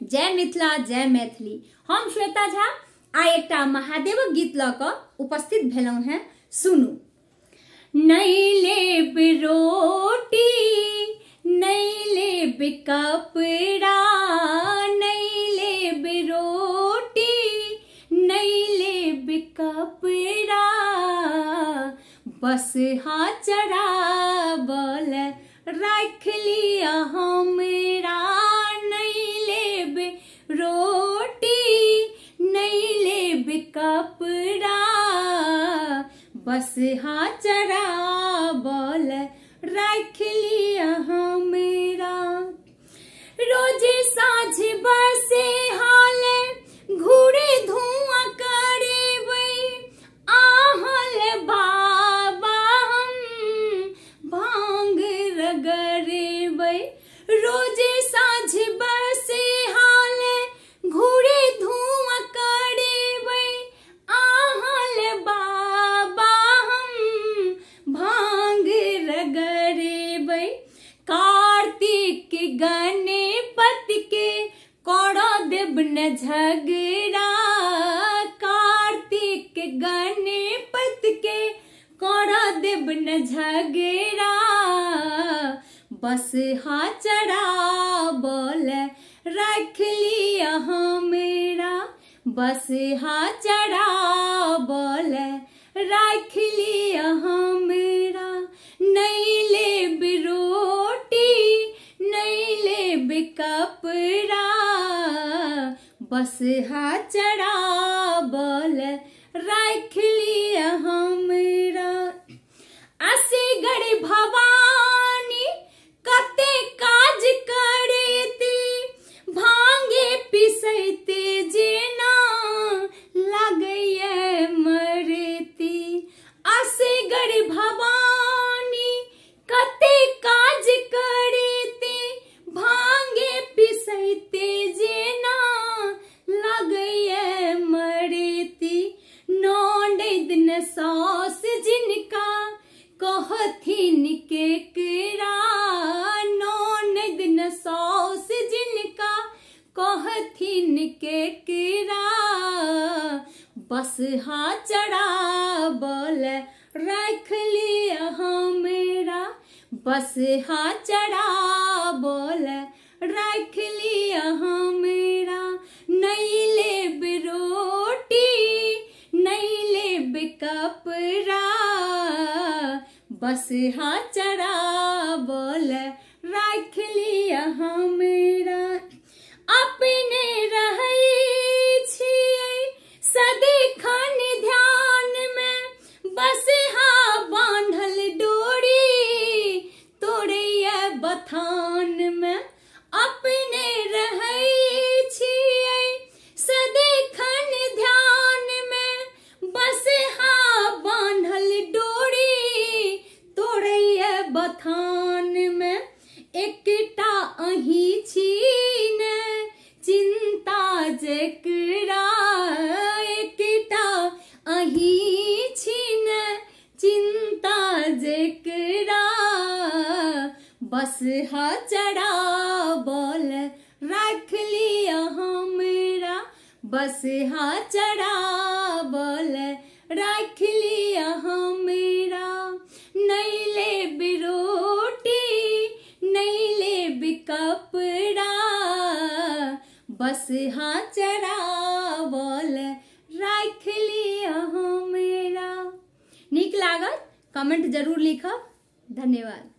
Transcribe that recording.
जय मिथिला जय मैथिली। हम श्वेता झा आ एकटा महादेवक गीत ल क उपस्थित भेलहुं हैं। सुनू। नहीं लेब रोटी नहीं लेब कपड़ा, नहीं लेब रोटी नहीं लेब कपड़ा, बस हा चढ़ावल रख लिया हमरा। नहीं लेब रोटी नहीं लेब कपड़ा, बस हा चढ़ावल रख लिया हमरा। रोजे साँझ बसे हाल घूरे धुआं करेबै, आहल बाबा हम भांग रगड़ेबै। रोजे साँझ बसे हाल घूरे धुआं करेबै, आहल बाबा हम भांग रगड़ेबै। कार्तिक गणपति के करो देब न झगड़ा, कार्तिक गणपति के करो देब न झगड़ा, बस हा चढ़ावल रख लिया हमरा। बस हा चढ़ावल रख लिया हमरा। नहीं लेब रोटी नहीं लेब कपड़ा, बस हा चढ़ावल रख लिया हमरा। असगर भवानी कते काज करते, भांगे पिसैते जेना लागैए मरती। असगर भवानी कते काज करते, भांगे पिसैते जेना लागैए मरती। ननद न सास जिनका कहथिन केकरा, ननद न सास जिनका कहथिन केकरा, बस हा चढ़ावल रख लिया हमरा। बस हा चढ़ावल रख लिया हमरा। नहीं लेब रोटी नहीं लेब कपड़ा, बस हा चढ़ावल रख लिया हमरा। अपने रहै छियै सदिखन ध्यान में, बस हा बांधल डोरी तोड़ैया बथान में। अपने रहै छियै सदिखन ध्यान में, बस हा बांधल डोरी तोड़ैया बथान में। एकटा अही छी ने चिंता जकरा, एकटा अही छी ने चिंता जकरा, बस हा चढ़ावल रख लिया हमरा। बस हा चढ़ावल रख लिया हमरा। नहीं लेब रोटी नहीं लेब कपड़ा, बस हा चढ़ावल रख लिया हमरा। नीक लागल कमेंट जरूर लिखब। धन्यवाद।